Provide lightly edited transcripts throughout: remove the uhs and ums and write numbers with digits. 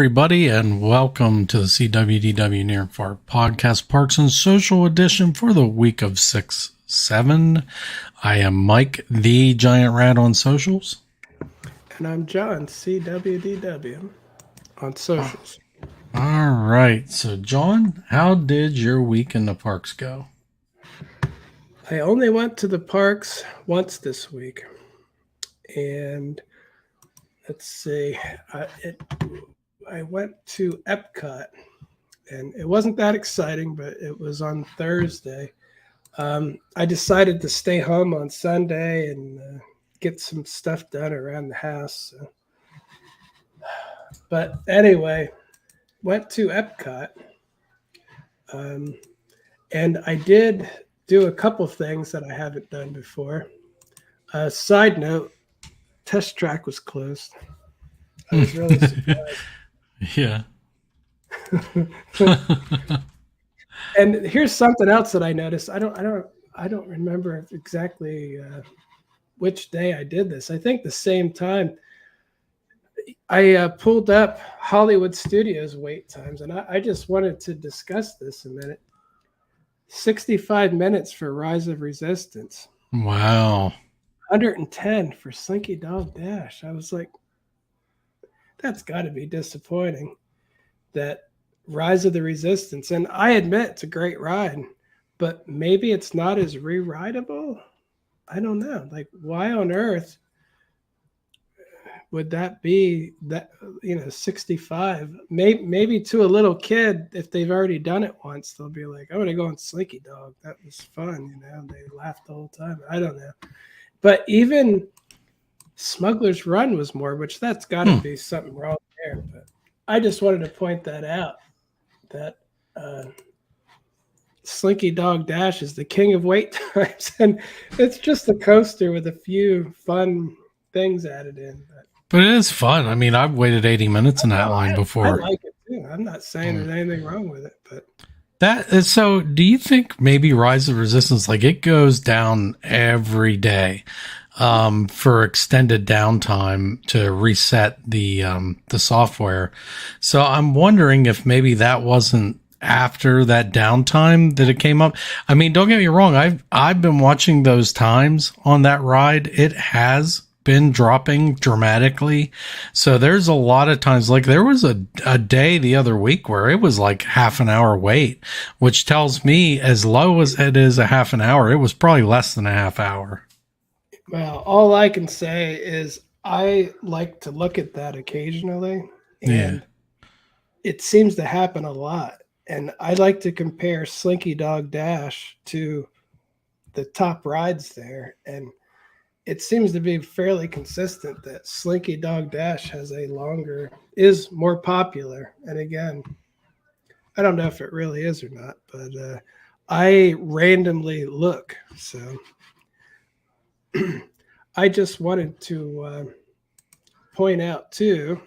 everybody, and welcome to the SeeWDW Near and Far Podcast Parks and Social Edition for the week of 6/7. I am Mike, the Giant Rat on socials. And I'm John, SeeWDW on socials. All right. So, John, how did your week in the parks go? I only went to the parks once this week. And let's see, I went to Epcot. And it wasn't that exciting, but it was on Thursday. I decided to stay home on Sunday and get some stuff done around the house. So. But anyway, went to Epcot. And I did do a couple things that I haven't done before. Side note, Test Track was closed. I was really surprised. Yeah. And here's something else that I noticed. I don't remember exactly which day I did this. I think the same time. I pulled up Hollywood Studios wait times, and I just wanted to discuss this a minute. 65 minutes for Rise of Resistance. Wow. 110 for Slinky Dog Dash. I was like, that's got to be disappointing. That Rise of the Resistance, and I admit it's a great ride, but maybe it's not as re-rideable. I don't know. Like, why on earth would that be that, 65? Maybe to a little kid, if they've already done it once, they'll be like, I want to go on Slinky Dog. That was fun, They laughed the whole time. I don't know. But even Smuggler's Run was more, which that's got to be something wrong there. But I just wanted to point that out, that Slinky Dog Dash is the king of wait times. And it's just a coaster with a few fun things added in. But it is fun. I mean, I've waited 80 minutes in that line before. I like it too. I'm not saying there's anything wrong with it, but so do you think maybe Rise of Resistance, like, it goes down every day for extended downtime to reset the software? So I'm wondering if maybe that wasn't after that downtime that it came up. I mean, don't get me wrong. I've been watching those times on that ride. It has been dropping dramatically. So there's a lot of times, like there was a day the other week where it was like half an hour wait, which tells me as low as it is a half an hour, it was probably less than a half hour. Well, all I can say is I like to look at that occasionally, and it seems to happen a lot. And I like to compare Slinky Dog Dash to the top rides there, and it seems to be fairly consistent that Slinky Dog Dash is more popular. And again, I don't know if it really is or not, but I randomly look. So I just wanted to point out too,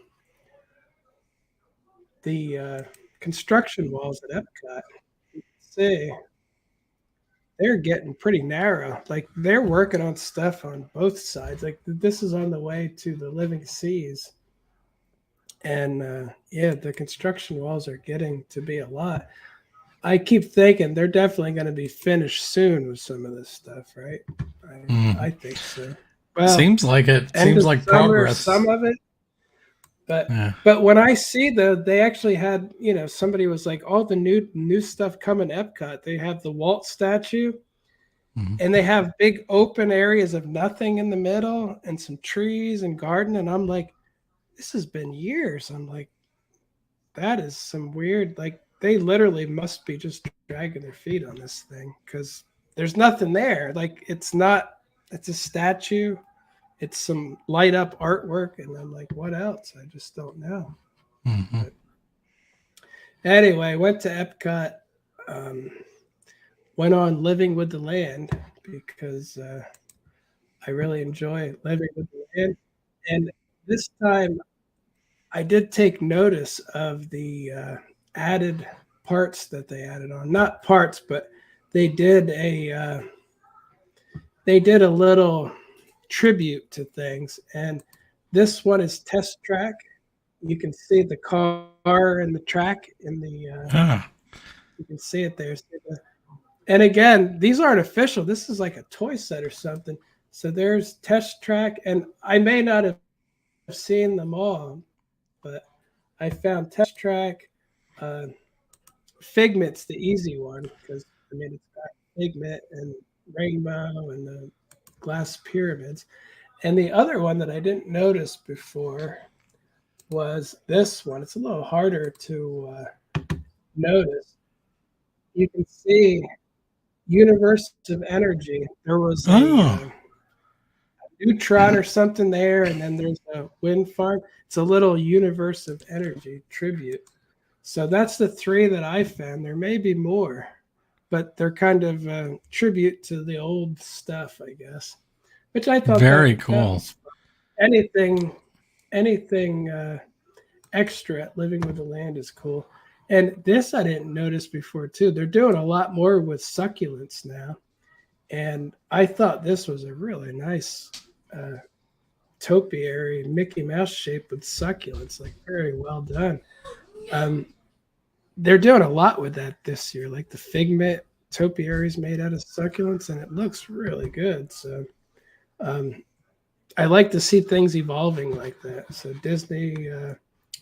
the construction walls at Epcot. You can see they're getting pretty narrow. Like, they're working on stuff on both sides. Like, this is on the way to the Living Seas. And the construction walls are getting to be a lot. I keep thinking they're definitely going to be finished soon with some of this stuff, right? I think so. Well, seems like it. Seems like progress. Some of it. But when I see they actually had, somebody was like, all the new stuff coming to Epcot. They have the Walt statue, and they have big open areas of nothing in the middle and some trees and garden. And I'm like, this has been years. I'm like, that is some weird, like, they literally must be just dragging their feet on this thing because there's nothing there. Like, it's a statue. It's some light up artwork, and I'm like, what else? I just don't know. But anyway, went to Epcot, went on Living with the Land because I really enjoy living with the land. And this time I did take notice of the added parts that they added on. Not parts, but they did a little tribute to things, and this one is Test Track, You can see the car and the track in the. Ah, You can see it there. And again, these aren't official. This is like a toy set or something. So there's Test Track, and I may not have seen them all, but I found Test Track. Uh, Figment's the easy one because I mean it's got Figment and Rainbow and the glass pyramids. And the other one that I didn't notice before was this one. It's a little harder to notice. You can see universe of energy. There was oh, a neutron or something there, and then there's a wind farm. It's a little universe of energy tribute. So that's the three that I found. There may be more, but they're kind of a tribute to the old stuff, I guess. Which I thought very that cool. was fun. Anything extra at Living with the Land is cool. And this I didn't notice before too. They're doing a lot more with succulents now, and I thought this was a really nice topiary Mickey Mouse shape with succulents, like very well done. Um, they're doing a lot with that this year, like the Figment topiary is made out of succulents, and it looks really good. So um, I like to see things evolving like that. So Disney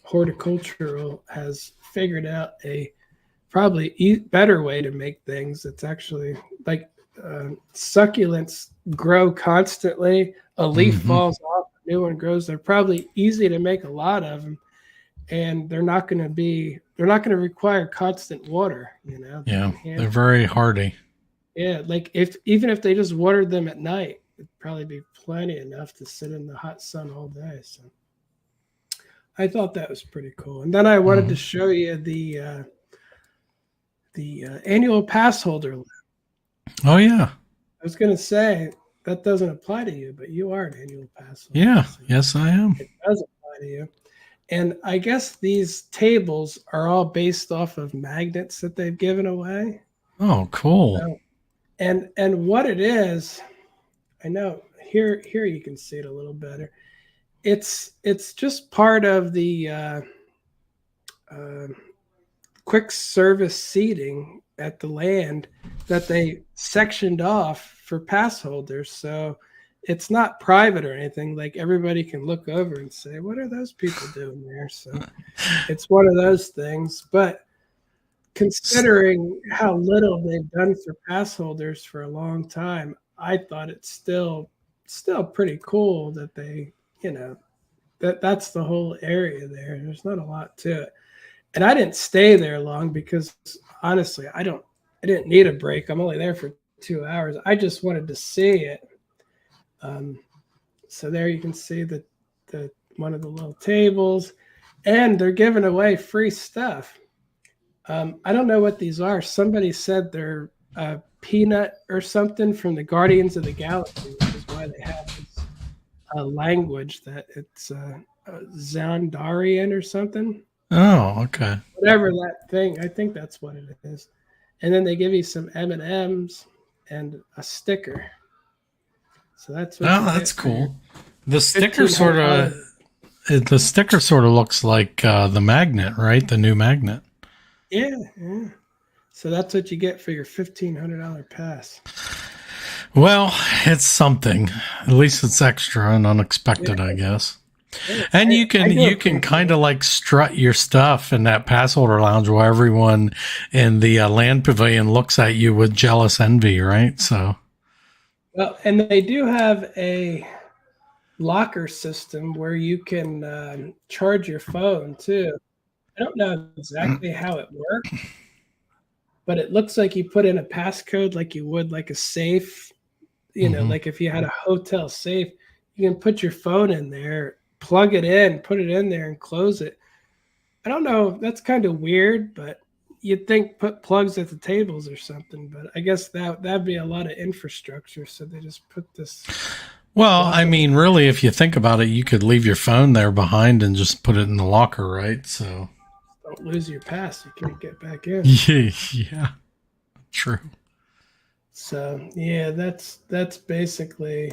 Horticultural has figured out a probably better way to make things. That's actually like succulents grow constantly. A leaf Hmm. falls off, a new one grows. They're probably easy to make a lot of them, and they're not going to require constant water. You know, they Yeah, can they're handle. very hardy. Yeah, like if even if they just watered them at night, it'd probably be plenty enough to sit in the hot sun all day. So I thought that was pretty cool. And then I wanted to Hmm. show you the annual pass holder. Oh yeah, I was going to say that doesn't apply to you, but you are an annual pass holder, yeah, so yes, I am. it does apply to you. And I guess these tables are all based off of magnets that they've given away. Oh, cool. So, and what it is, I know here you can see it a little better. It's just part of the uh, quick service seating at the land that they sectioned off for pass holders. So it's not private or anything. Like everybody can look over and say, "What are those people doing there?" So it's one of those things. But considering how little they've done for pass holders for a long time, I thought it's still pretty cool that they, you know, that's the whole area there. There's not a lot to it. And I didn't stay there long because honestly, I didn't need a break. I'm only there for 2 hours. I just wanted to see it. Um, so there you can see the one of the little tables, and they're giving away free stuff. I don't know what these are. Somebody said they're peanut or something from the Guardians of the Galaxy, which is why they have this language that it's Zandarian or something. Oh, okay. Whatever that thing, I think that's what it is. And then they give you some M&Ms and a sticker. So that's what Oh, you that's get for your cool. The sticker sort of $1,500. the sticker sort of looks like the magnet, right? The new magnet. Yeah, yeah. So that's what you get for your $1,500 pass. Well, it's something. At least it's extra and unexpected, I Yeah, guess. yeah. And I do you can appreciate kind it. of like strut your stuff in that pass holder lounge while everyone in the land pavilion looks at you with jealous envy, right? So, Well, and they do have a locker system where you can charge your phone too. I don't know exactly how it works, but it looks like you put in a passcode like you would like a safe. You know, mhm. like if you had a hotel safe, you can put your phone in there, plug it in, put it in there, and close it. I don't know. That's kind of weird, but you'd think put plugs at the tables or something. But I guess that'd be a lot of infrastructure. So they just put this Well, I plug in. mean, really, if you think about it, you could leave your phone there behind and just put it in the locker, right? So, Don't lose your pass. You can't get back in. yeah, yeah, true. So yeah, that's basically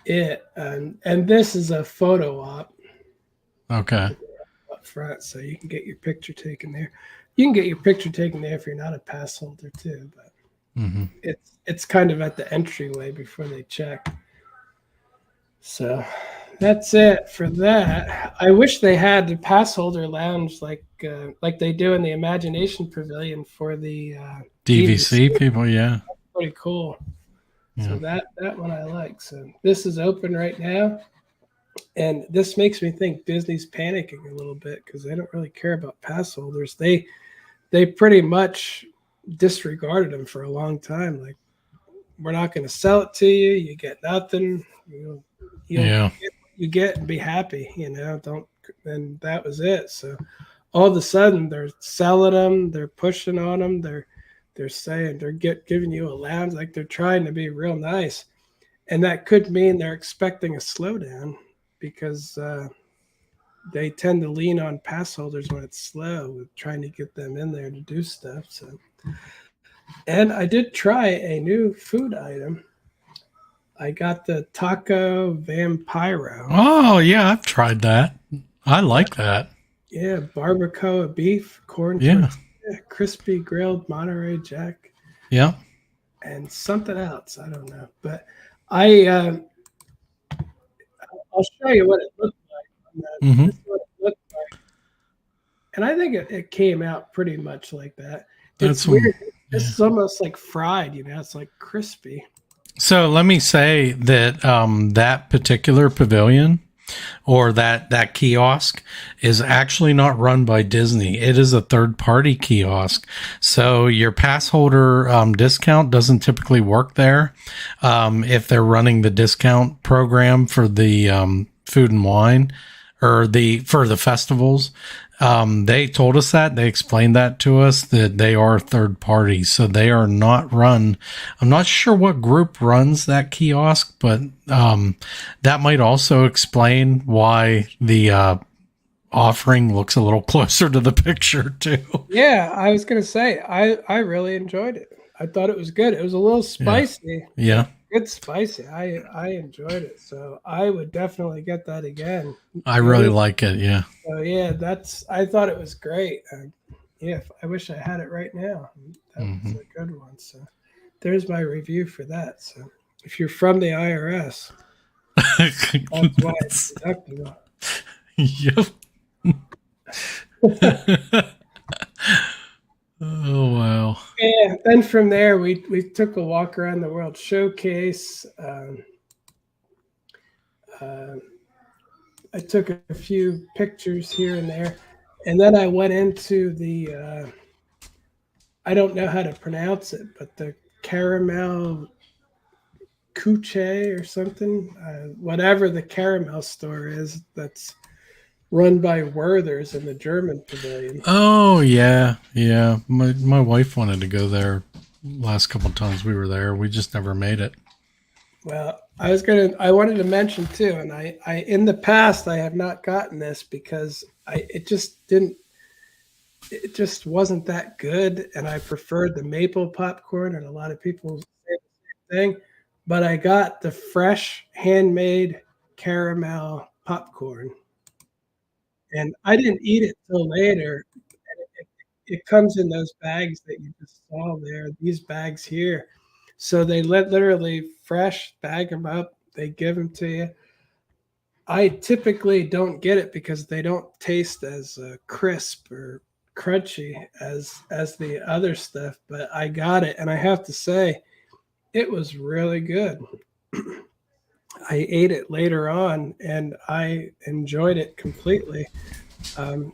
it. And this is a photo op. Okay. front, so you can get your picture taken there. You can get your picture taken there if you're not a pass holder too, but it's kind of at the entryway before they check. So that's it for that. I wish they had the pass holder lounge like they do in the Imagination Pavilion for the DVC people. Yeah, that's pretty cool. yeah. So that one I like. So this is open right now, and this makes me think Disney's panicking a little bit because they don't really care about pass holders. They pretty much disregarded them for a long time. Like, we're not going to sell it to you. You get nothing. You get and be happy. Don't. And that was it. So all of a sudden they're selling them. They're pushing on them. They're saying they're giving you a lounge, like they're trying to be real nice, and that could mean they're expecting a slowdown because they tend to lean on pass holders when it's slow, with trying to get them in there to do stuff. So, and I did try a new food item. I got the taco vampiro. Oh yeah, I've tried that. I like that. Yeah, barbacoa beef, corn Yeah. tortilla, crispy grilled Monterey Jack. Yeah. And something else, I don't know. But I'll show you what it looked like. This is what it looked like. And I think it came out pretty much like that. It's weird. This is almost like fried, it's like crispy. So let me say that that particular pavilion or that kiosk is actually not run by Disney. It is a third-party kiosk. So your pass holder discount doesn't typically work there. If they're running the discount program for the food and wine or for the festivals, they told us that. They explained that to us, that they are third party. So they are not run. I'm not sure what group runs that kiosk, but that might also explain why the offering looks a little closer to the picture too. Yeah, I was going to say, I really enjoyed it. I thought it was good. It was a little spicy. Yeah. Good spicy. I enjoyed it. So I would definitely get that again. I really like it. Yeah. So yeah, I thought it was great. Yeah, I wish I had it right now. That was a good one. So there's my review for that. So if you're from the IRS, that's why it's deductible. Yep. Oh wow. Yeah, then from there we took a walk around the World Showcase. I took a few pictures here and there, and then I went into the I don't know how to pronounce it, but the caramel Kuche or something, whatever the caramel store is that's run by Werther's in the German pavilion. Oh yeah. My wife wanted to go there last couple of times we were there. We just never made it. Well, I wanted to mention too, and I in the past I have not gotten this because it just wasn't that good, and I preferred the maple popcorn, and a lot of people say the same thing. But I got the fresh handmade caramel popcorn, and I didn't eat it till later. And it comes in those bags that you just saw there, these bags here. So they literally fresh bag them up. They give them to you. I typically don't get it because they don't taste as crisp or crunchy as the other stuff. But I got it, and I have to say, it was really good. I ate it later on, and I enjoyed it completely. I'm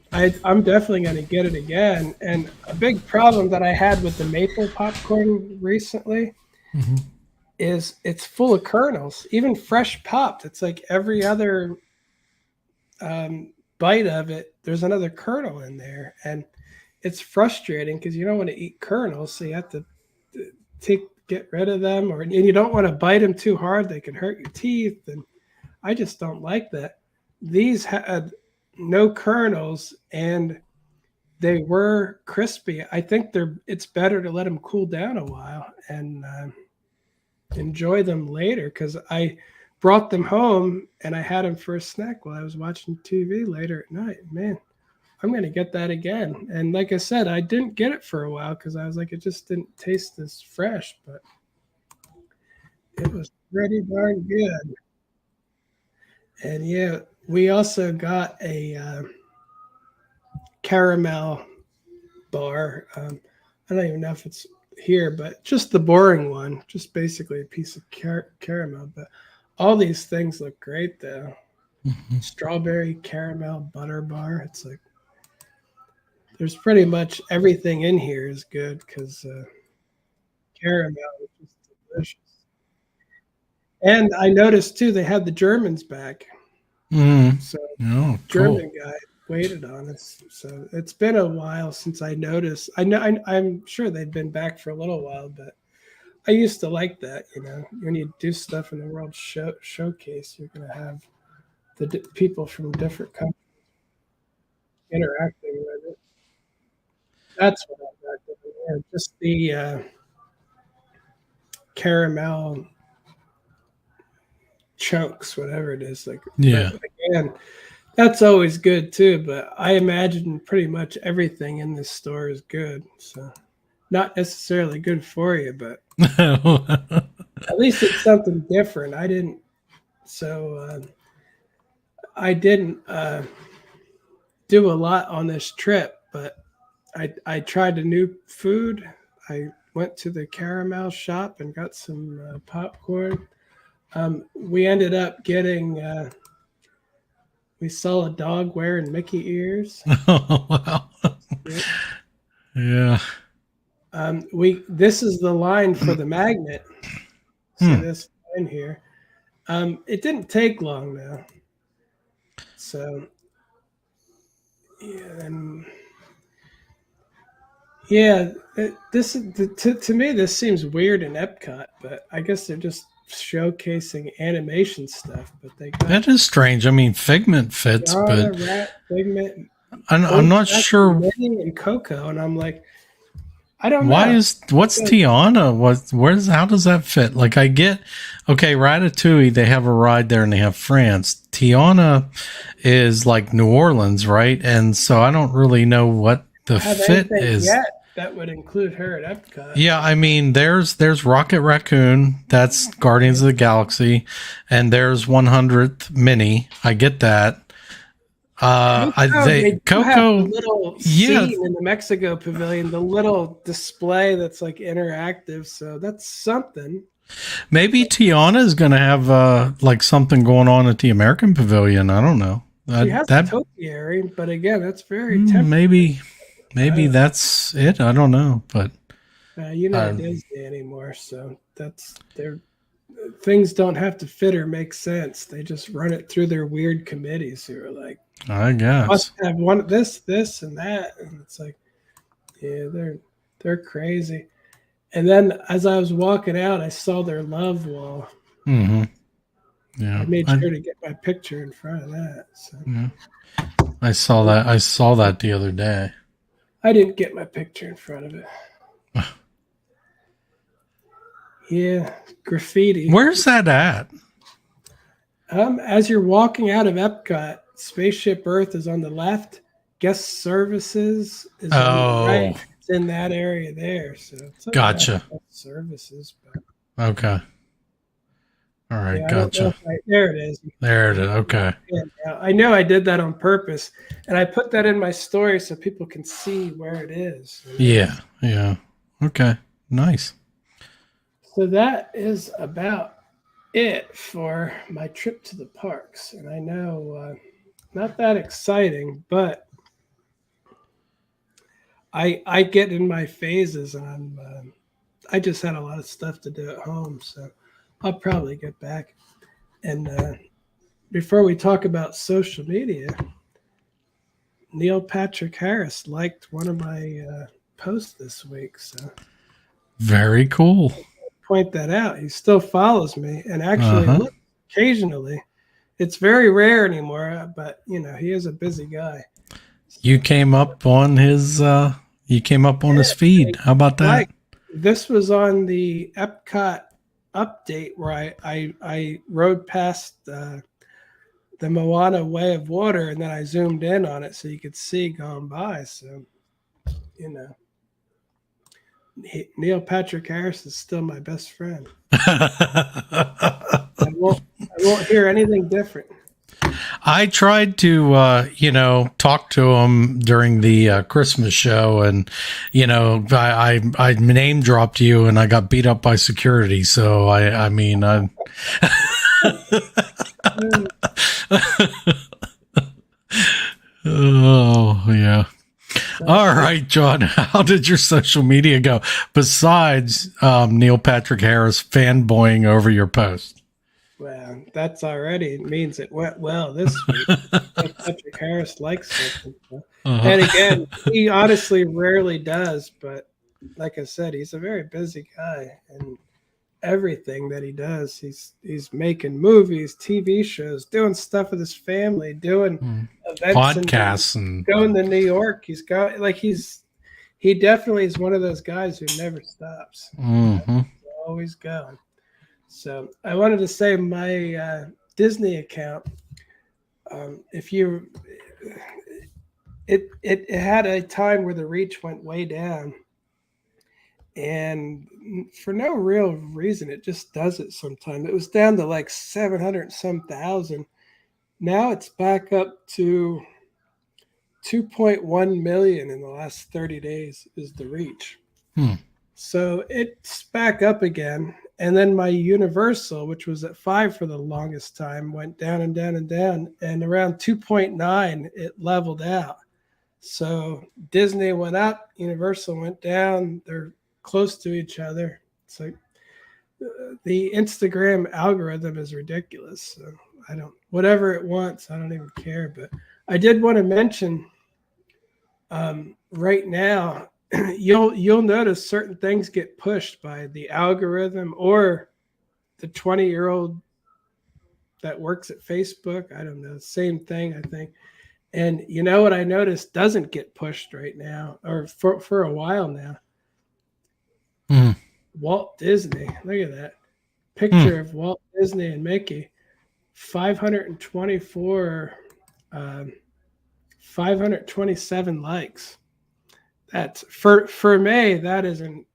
definitely going to get it again. And a big problem that I had with the maple popcorn recently is it's full of kernels, even fresh popped. It's like every other bite of it, there's another kernel in there. And it's frustrating because you don't want to eat kernels, so you have to get rid of them, and you don't want to bite them too hard. They can hurt your teeth, and I just don't like that. These had no kernels, and they were crispy. I think it's better to let them cool down a while and enjoy them later, because I brought them home and I had them for a snack while I was watching TV later at night. Man, I'm going to get that again. And like I said, I didn't get it for a while because I was like, it just didn't taste as fresh, but it was pretty darn good. And yeah, we also got a caramel bar. I don't even know if it's here, but just the boring one, just basically a piece of caramel. But all these things look great though. Mm-hmm. Strawberry caramel butter bar. It's like there's pretty much everything in here is good because caramel is just delicious. And I noticed too they had the Germans back. Mm-hmm. So Oh, German cool. guy waited on us. So it's been a while since I noticed. I know I'm sure they've been back for a little while, but I used to like that. You know, when you do stuff in the World Showcase, you're going to have the people from different countries interacting with it. That's what I got. Yeah, just the caramel chunks, whatever it is. Like, but Yeah. again, that's always good too. But I imagine pretty much everything in this store is good. So not necessarily good for you, but at least it's something different. I didn't. So I didn't do a lot on this trip, but I tried a new food. I went to the caramel shop and got some popcorn. We ended up getting. We saw a dog wearing Mickey ears. Oh, wow. Yeah. This is the line for the magnet. See Hmm. this line here. It didn't take long though. So yeah, and yeah, this to me this seems weird in Epcot, but I guess they're just showcasing animation stuff. But they got That is strange. I mean, Figment fits, Donna, but Rat, Figment, I'm Old not Fashioned sure Minnie, and Coco, and I'm like, I don't know. what's Tiana? How does that fit? Like, I get, okay, Ratatouille, they have a ride there and they have France. Tiana is like New Orleans, right? And so I don't really know what the Have fit anything is. yet that would include her at Epcot. Yeah, I mean, there's Rocket Raccoon, that's Guardians of the Galaxy, and there's 100th Minnie. I get that. They do have the Coco, little yeah, scene in the Mexico Pavilion, the little display that's like interactive. So that's something. maybe Tiana is going to have like something going on at the American Pavilion. I don't know. She has a That topiary, but again, that's very temporary. maybe that's it. I don't know, but You're not at um, Disney anymore, so that's their things don't have to fit or make sense. They just run it through their weird committees who are like, I guess. must have one this, and that, and it's like, yeah, they're crazy. And then as I was walking out, I saw their love wall. Mm-hmm. I Yeah, made sure to get my picture in front of that. So yeah, I saw that. I saw that the other day. I didn't get my picture in front of it. Yeah, graffiti. Where's that at? As you're walking out of Epcot, Spaceship Earth is on the left. Guest Services is on the right. Oh, It's in that area there. So it's gotcha. services. But Okay. All right. yeah, I don't know Gotcha. there it is. There it is. Okay. Yeah, I know I did that on purpose, and I put that in my story so people can see where it is. Yeah. Yeah. Okay. Nice. So that is about it for my trip to the parks, and I know not that exciting, but I get in my phases, and I just had a lot of stuff to do at home, so I'll probably get back. And before we talk about social media, Neil Patrick Harris liked one of my posts this week, so Very cool. point that out. He still follows me and actually looks occasionally. It's very rare anymore, but you know he is a busy guy. So, You came up on his. You came up on his feed. How about that? like this was on the Epcot update where I rode past the Moana Way of Water, and then I zoomed in on it so you could see going by. So, you know, Neil Patrick Harris is still my best friend. I won't hear anything different. I tried to, talk to him during the Christmas show, and I name dropped you, and I got beat up by security. So I mean, oh yeah. All right, John. How did your social media go? Besides Neil Patrick Harris fanboying over your post. Well, that's already means it went well this week. Patrick Harris likes something. And again, he honestly rarely does, but like I said, he's a very busy guy, and everything that he does, he's making movies, TV shows, doing stuff with his family, doing events, podcasts, and going to New York. He definitely is one of those guys who never stops. Mm-hmm. He's always going. So I wanted to say my Disney account. It had a time where the reach went way down, and for no real reason, it just does it sometimes. It was down to like 700 some thousand. Now it's back up to 2.1 million in the last 30 days is the reach. So it's back up again. And then my Universal, which was at 5 for the longest time, went down and down and down. And around 2.9, it leveled out. So Disney went up, Universal went down. They're close to each other. It's like the Instagram algorithm is ridiculous. So whatever it wants, I don't even care. But I did want to mention right now, you'll notice certain things get pushed by the algorithm or the 20-year-old that works at Facebook. I don't know, same thing, I think. And you know what I noticed doesn't get pushed right now, or for a while now? Walt Disney. Look at that picture of Walt Disney and Mickey. 527 likes. That's for me. That is an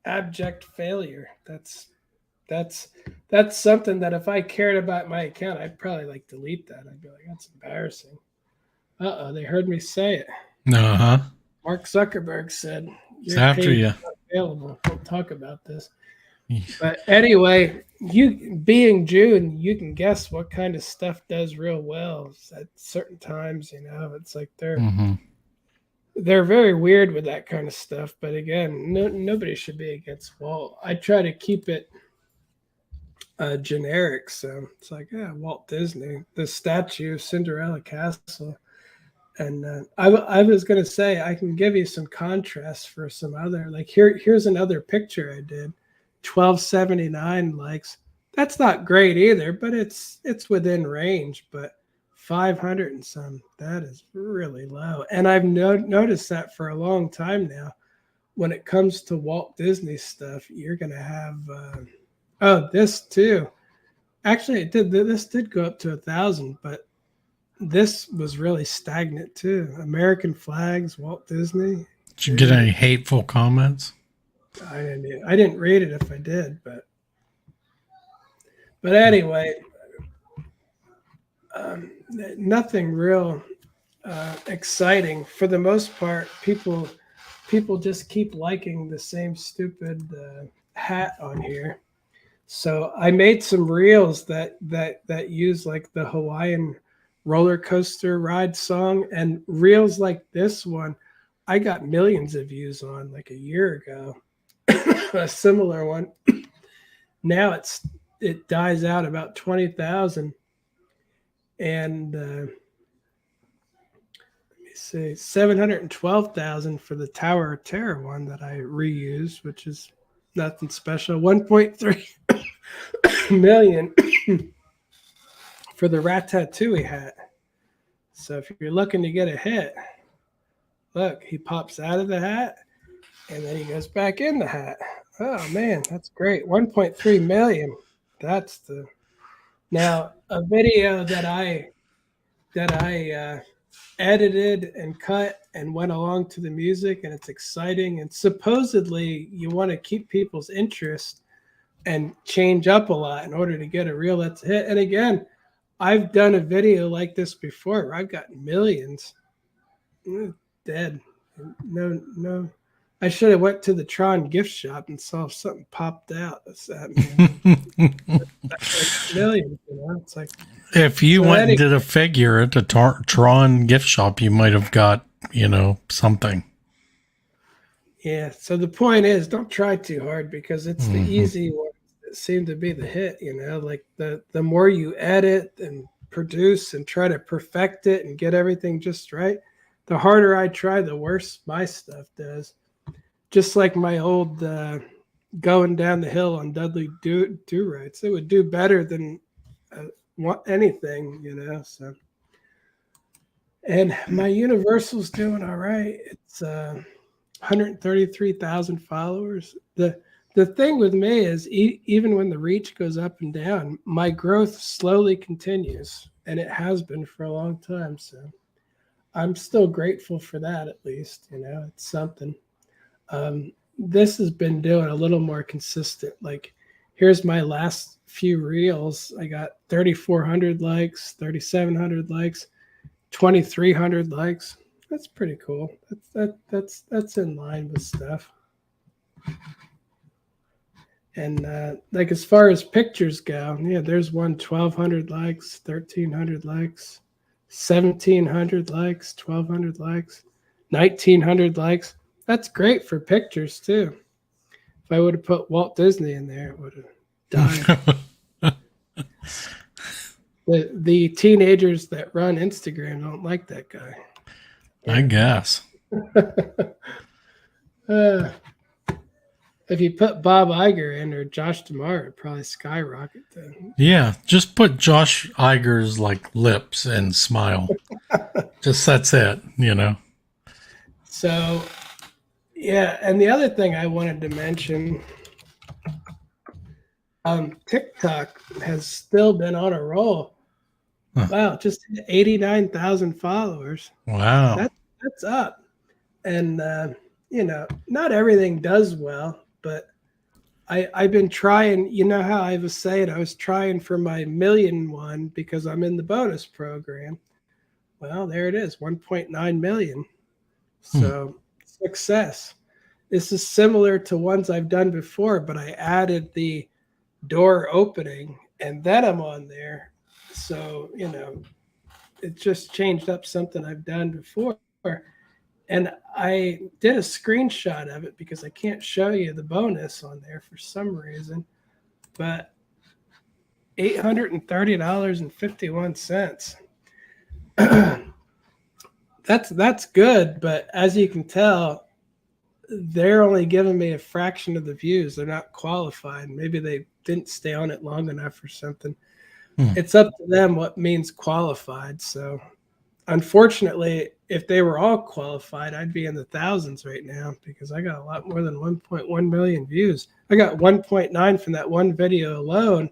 abject failure. That's something that if I cared about my account, I'd probably like delete that. I'd be like, that's embarrassing. They heard me say it. Mark Zuckerberg said, "It's after you." Available. We'll talk about this. But anyway, you being June, you can guess what kind of stuff does real well at certain times. It's like they're very weird with that kind of stuff. But again, nobody should be against Walt. I try to keep it generic. So it's like, Walt Disney, the statue, Cinderella Castle. And I was going to say, I can give you some contrast for some other, like here's another picture I did, 1279 likes. That's not great either, but it's within range. But 500 and some, that is really low. And I've noticed that for a long time now. When it comes to Walt Disney stuff, you're going to have, this too. Actually, this did go up to 1,000, but this was really stagnant too. American flags, Walt Disney. Did you get any hateful comments? I didn't read it if I did, but anyway, nothing real exciting. For the most part, people just keep liking the same stupid hat on here. So I made some reels that use like the Hawaiian roller coaster ride song, and reels like this one I got millions of views on like a year ago. A similar one. Now it dies out about 20,000, and let me see, 712,000 for the Tower of Terror one that I reused, which is nothing special. 1.3 million for the Ratatouille hat. So if you're looking to get a hit, look, he pops out of the hat and then he goes back in the hat. Oh man, that's great. 1.3 million. Now a video that I that I edited and cut and went along to the music, and it's exciting. And supposedly, you want to keep people's interest and change up a lot in order to get a reel that's a hit. And again, I've done a video like this before where I've got millions dead. No, no. I should have went to the Tron gift shop and saw if something popped out. That's that, man. That's like millions, you know? It's like, if you went and did a figure at the Tron gift shop, you might have got, something. Yeah. So the point is, don't try too hard, because it's the easy ones that seem to be the hit. Like the more you edit and produce and try to perfect it and get everything just right, the harder I try, the worse my stuff does. Just like my old going down the hill on Dudley Do-Rights, it would do better than anything, So, and my Universal's doing all right. It's 133,000 followers. The thing with me is, even when the reach goes up and down, my growth slowly continues, and it has been for a long time. So, I'm still grateful for that. At least, it's something. This has been doing a little more consistent. Like, here's my last few reels. I got 3,400 likes, 3,700 likes, 2,300 likes. That's pretty cool. That's in line with stuff. And like, as far as pictures go, yeah, there's one 1,200 likes, 1,300 likes, 1,700 likes, 1,200 likes, 1,900 likes. That's great for pictures too. If I would have put Walt Disney in there, it would have died. the teenagers that run Instagram don't like that guy. I guess. If you put Bob Iger in or Josh D'Amaro, it'd probably skyrocket then. Yeah, just put Josh Iger's lips and smile. Just that's it, So, yeah, and the other thing I wanted to mention, TikTok has still been on a roll. Huh. Wow, just 89,000 followers. Wow. That's up. And, not everything does well, but I've been trying. You know how I was saying I was trying for my million one because I'm in the bonus program. Well, there it is, 1.9 million. So success. This is similar to ones I've done before, but I added the door opening and then I'm on there. So, it just changed up something I've done before. And I did a screenshot of it because I can't show you the bonus on there for some reason. But $830.51. That's good, but as you can tell, they're only giving me a fraction of the views. They're not qualified. Maybe they didn't stay on it long enough or something. It's up to them what means qualified. So, unfortunately, if they were all qualified, I'd be in the thousands right now because I got a lot more than 1.1 million views. I got 1.9 from that one video alone.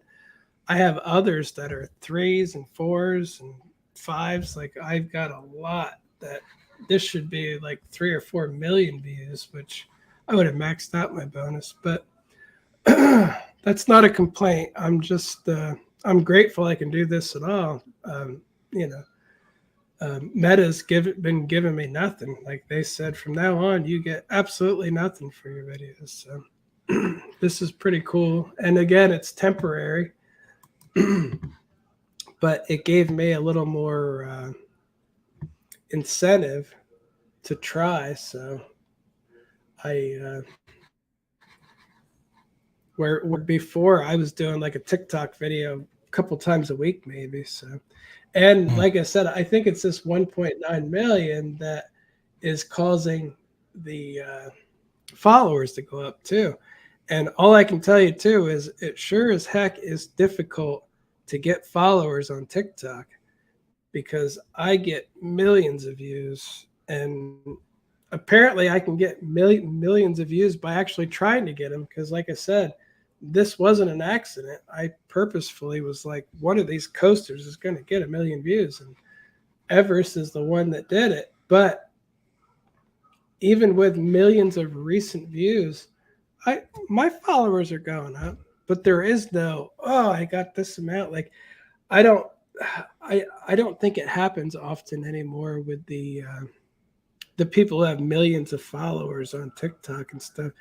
I have others that are 3s and 4s and 5s. Like, I've got a lot that this should be like 3 or 4 million views, which I would have maxed out my bonus. But that's not a complaint. I'm just I'm grateful I can do this at all. Meta's been giving me nothing. Like they said, from now on, you get absolutely nothing for your videos. So this is pretty cool. And again, it's temporary, but it gave me a little more incentive to try. So where before I was doing like a TikTok video a couple times a week, maybe. So, and like I said, I think it's this 1.9 million that is causing the followers to go up too. And all I can tell you too is it sure as heck is difficult to get followers on TikTok because I get millions of views, and apparently I can get millions of views by actually trying to get them. Because like I said, this wasn't an accident. I purposefully was like, one of these coasters is going to get 1 million views, and Everest is the one that did it. But even with millions of recent views, my followers are going up, but there is no, oh, I got this amount. Like I don't I don't think it happens often anymore with the people who have millions of followers on TikTok and stuff.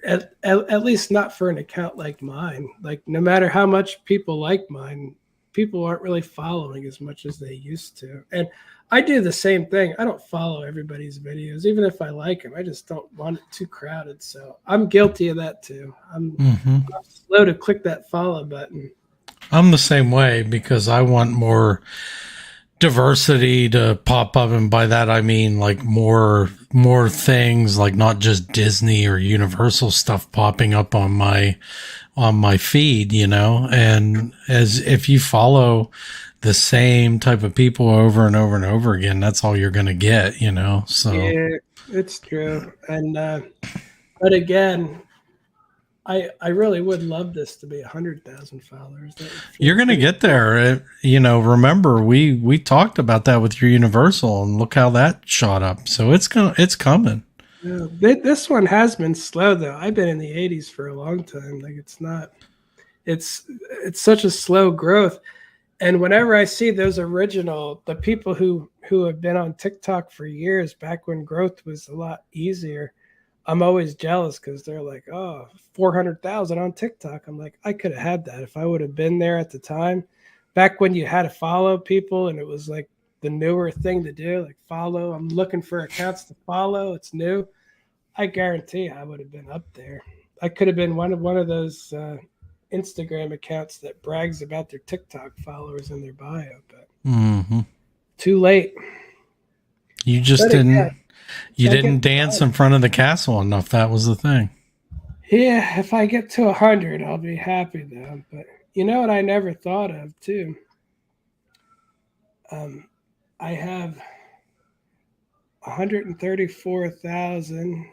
At least not for an account like mine. Like no matter how much people like mine, people aren't really following as much as they used to. And I do the same thing. I don't follow everybody's videos, even if I like them. I just don't want it too crowded. So I'm guilty of that too. I'm slow to click that follow button. I'm the same way because I want more diversity to pop up, and by that I mean like more things, like not just Disney or Universal stuff popping up on my feed, you know. And as if you follow the same type of people over and over and over again, that's all you're going to get, you know. So yeah, it's true. And but again, I really would love this to be 100,000 followers. You're going to get there. You know, remember we talked about that with your Universal, and look how that shot up. So it's coming. Yeah, this one has been slow though. I've been in the 80s for a long time. Like it's such a slow growth. And whenever I see the people who have been on TikTok for years, back when growth was a lot easier, I'm always jealous because they're like, oh, 400,000 on TikTok. I'm like, I could have had that if I would have been there at the time. Back when you had to follow people and it was like the newer thing to do, like follow. I'm looking for accounts to follow. It's new. I guarantee I would have been up there. I could have been one of those Instagram accounts that brags about their TikTok followers in their bio, but too late. You just You didn't dance in front of the castle enough. That was the thing. Yeah, if I get to 100, I'll be happy though. But you know what I never thought of too? I have 134,000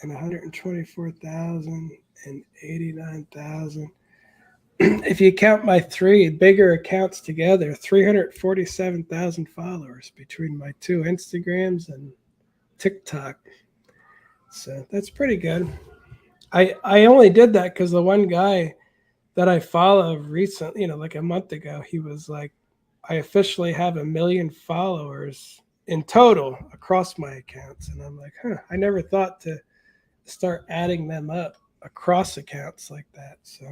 and 124,000 and 89,000. If you count my three bigger accounts together, 347,000 followers between my two Instagrams and TikTok. So that's pretty good. I only did that because the one guy that I follow recently, like a month ago, he was like, I officially have 1 million followers in total across my accounts. And I'm like, I never thought to start adding them up across accounts like that. So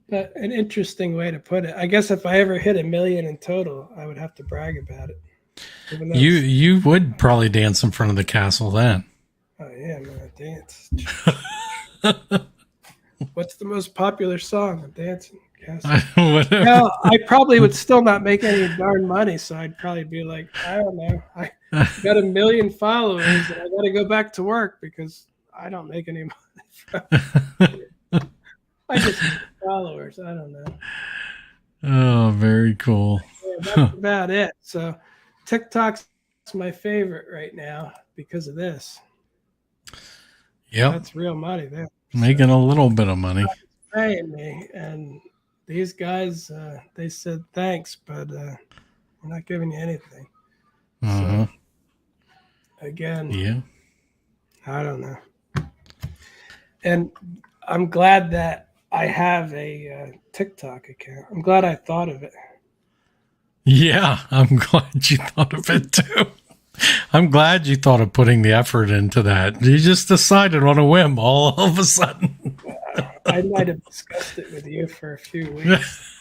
but an interesting way to put it. I guess if I ever hit 1 million in total, I would have to brag about it. You would probably dance in front of the castle then. Oh yeah, I'm gonna dance. What's the most popular song? I'm dancing. No, I probably would still not make any darn money, so I'd probably be like, I don't know. I got 1 million followers and I gotta go back to work because I don't make any money. I just need followers. I don't know. Oh, very cool. Yeah, that's about it. So TikTok's my favorite right now because of this. Yeah, that's real money there. Making a little bit of money. Paying me, and these guys, they said thanks, but we're not giving you anything. So, again, yeah, I don't know. And I'm glad that I have a TikTok account. I'm glad I thought of it. Yeah, I'm glad you thought of it too. I'm glad you thought of putting the effort into that. You just decided on a whim all of a sudden. I might have discussed it with you for a few weeks.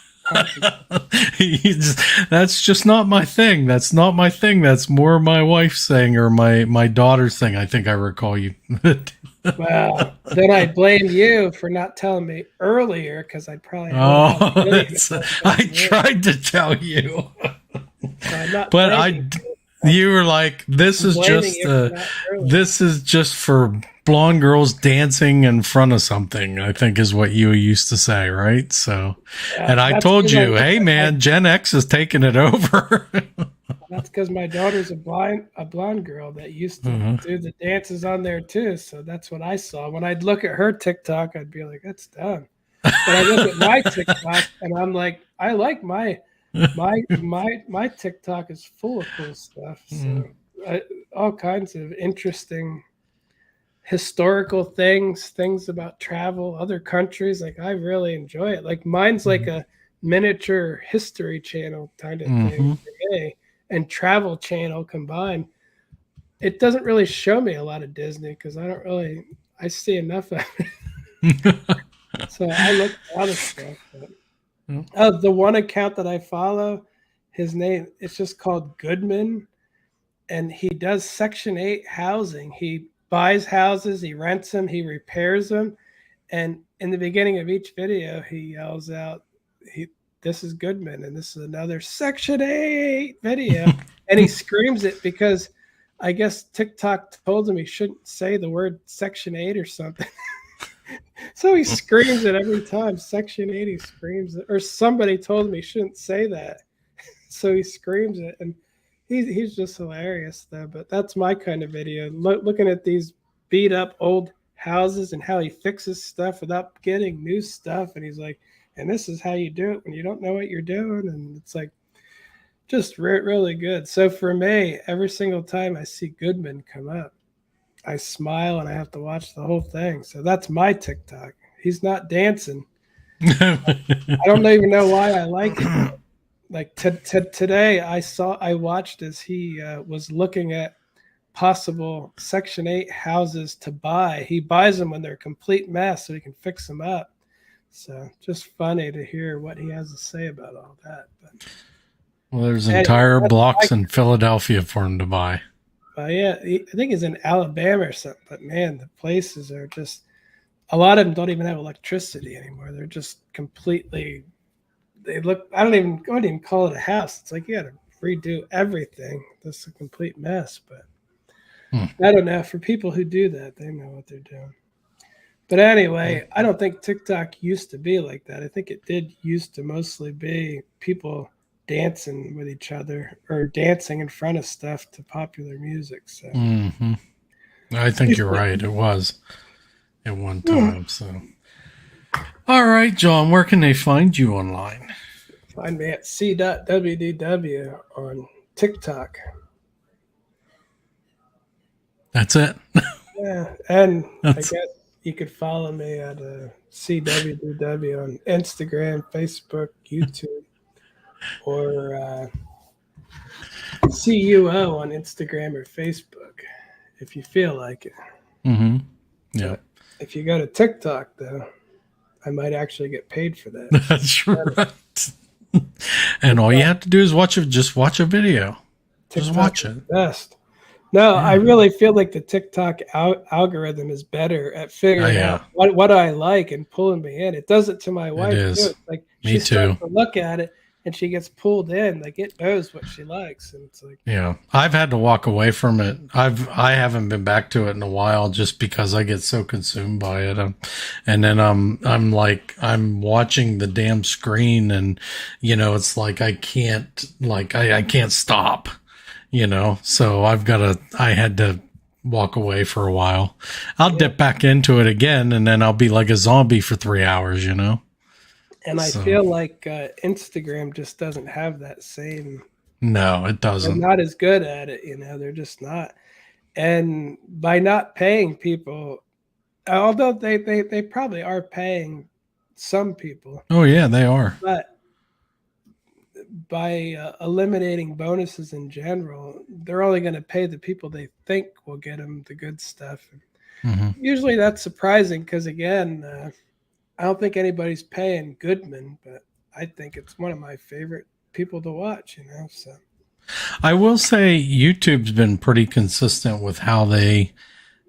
That's just not my thing. That's not my thing. That's more my wife's thing or my daughter's thing. I think I recall you. Well, then I blame you for not telling me earlier because I probably. I tried to tell you, but you were like, "This is just for blonde girls dancing in front of something," I think is what you used to say, right? So, yeah, and I told you, hey man, Gen X is taking it over. That's because my daughter's a blonde girl that used to do the dances on there too. So that's what I saw. When I'd look at her TikTok, I'd be like, that's dumb. But I look at my TikTok and I'm like, I like my My TikTok is full of cool stuff. Mm, So all kinds of interesting historical things about travel, other countries. Like I really enjoy it. Like mine's like mm, a miniature history channel kind of thing mm-hmm. for me, and travel channel combined. It doesn't really show me a lot of Disney because I see enough of it. So I look at other stuff. But, oh, the one account that I follow, his name, it's just called Goodman, and he does Section 8 housing. He buys houses, he rents them, he repairs them, and in the beginning of each video, he yells out, "He, this is Goodman, and this is another Section 8 video," and he screams it because I guess TikTok told him he shouldn't say the word Section 8 or something. So he screams it every time. Section 8, he screams it, or somebody told him he shouldn't say that. So he screams it, and he's just hilarious though. But that's my kind of video, looking at these beat up old houses and how he fixes stuff without getting new stuff. And he's like, and this is how you do it when you don't know what you're doing. And it's like just really good. So for me, every single time I see Goodman come up, I smile and I have to watch the whole thing. So that's my TikTok. He's not dancing. I don't even know why I like it. Like today, I watched as he was looking at possible Section 8 houses to buy. He buys them when they're a complete mess so he can fix them up. So just funny to hear what he has to say about all that. But Well, there's anyway, entire blocks in Philadelphia for him to buy. yeah, I think he's in Alabama or something. But man, the places are just, a lot of them don't even have electricity anymore. They're just completely, they look, I wouldn't even call it a house. It's like you got to redo everything. That's a complete mess. But I don't know. For people who do that, they know what they're doing. But anyway, I don't think TikTok used to be like that. I think it did used to mostly be people dancing with each other or dancing in front of stuff to popular music. So I think you're right. It was at one time. So, all right, John, where can they find you online? Find me at SeeWDW on TikTok. That's it. Yeah, and I guess you could follow me at SeeWDW on Instagram, Facebook, YouTube, or CUO on Instagram or Facebook if you feel like it. Mm-hmm. Yeah. But if you go to TikTok, though, I might actually get paid for that. That's right. And all you have to do is just watch a video. Just watch it. Best. No, I really feel like the TikTok algorithm is better at figuring out what I like and pulling me in. It does it to my wife too. It's like me too. To look at it and she gets pulled in. Like it knows what she likes, and it's like I've had to walk away from it. I haven't been back to it in a while just because I get so consumed by it. And then I'm watching the damn screen, and it's like I can't stop. So I had to walk away for a while. I'll dip back into it again, and then I'll be like a zombie for 3 hours, And I feel like Instagram just doesn't have that same. No, it doesn't. They're not as good at it, they're just not. And by not paying people, although they probably are paying some people. Oh, yeah, they are. But by eliminating bonuses in general, they're only going to pay the people they think will get them the good stuff. Usually that's surprising because, again, I don't think anybody's paying Goodman, but I think it's one of my favorite people to watch, So I will say YouTube's been pretty consistent with how they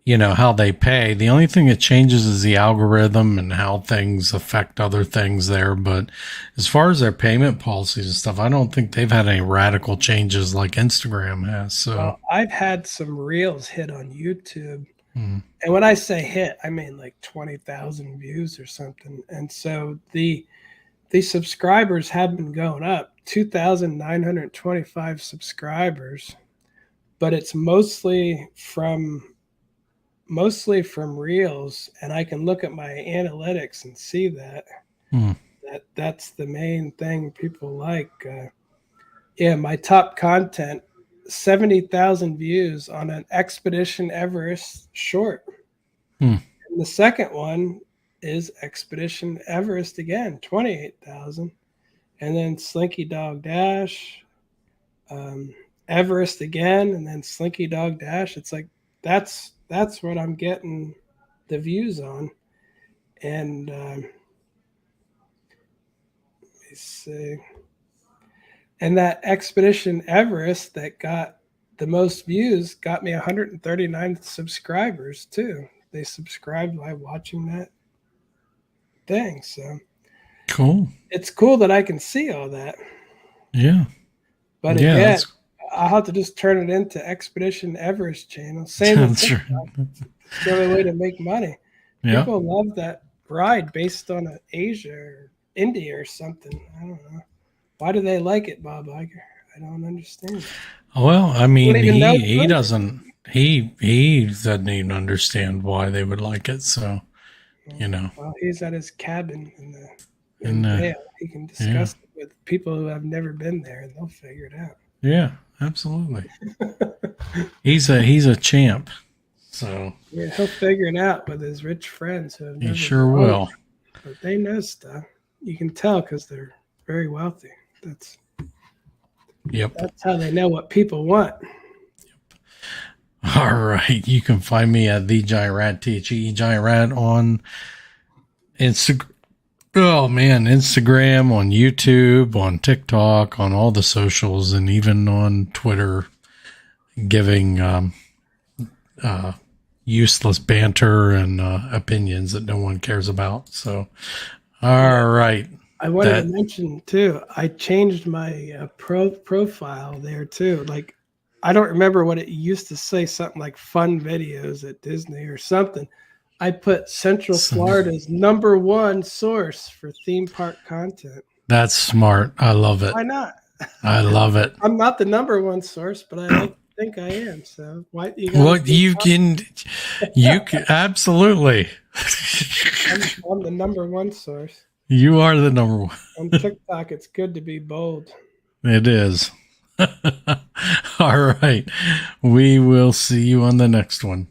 pay. The only thing that changes is the algorithm and how things affect other things there. But as far as their payment policies and stuff, I don't think they've had any radical changes like Instagram has. So I've had some reels hit on YouTube. And when I say hit, I mean like 20,000 views or something. And so the subscribers have been going up, 2,925 subscribers, but it's mostly from reels, and I can look at my analytics and see that That's the main thing people like. Yeah, my top content, 70,000 views on an Expedition Everest short. Hmm. And the second one is Expedition Everest again, 28,000. And then Slinky Dog Dash, Everest again, and then Slinky Dog Dash. It's like that's what I'm getting the views on. And let me see. And that Expedition Everest that got the most views got me 139 subscribers too. They subscribed by watching that thing. So Cool. it's cool that I can see all that. Yeah. But Yeah, again, I'll have to just turn it into Expedition Everest channel. Same with TikTok. It's the only way to make money. Yeah. People love that ride based on Asia or India or something. I don't know. Why do they like it, Bob Iger? I don't understand. Well, I mean, he doesn't even understand why they would like it. So, you know. Well, he's at his cabin in Vail. He can discuss it with people who have never been there, and they'll figure it out. Yeah, absolutely. He's a champ. So yeah, he'll figure it out with his rich friends who have never. He sure will. But they know stuff. You can tell because they're very wealthy. That's how they know what people want. Yep. All right. You can find me at the Giant Rat, THE Giant Rat on Instagram. Oh man, Instagram, on YouTube, on TikTok, on all the socials, and even on Twitter, giving useless banter and opinions that no one cares about. So, all right. I wanted to mention too, I changed my profile there too. Like, I don't remember what it used to say, something like fun videos at Disney or something. I put Central Florida's #1 source for theme park content. That's smart. I love it. Why not? I love it. I'm not the #1 source, but I like to think I am. So why? You can absolutely. I'm the #1 source. You are the #1. On TikTok, it's good to be bold. It is. All right. We will see you on the next one.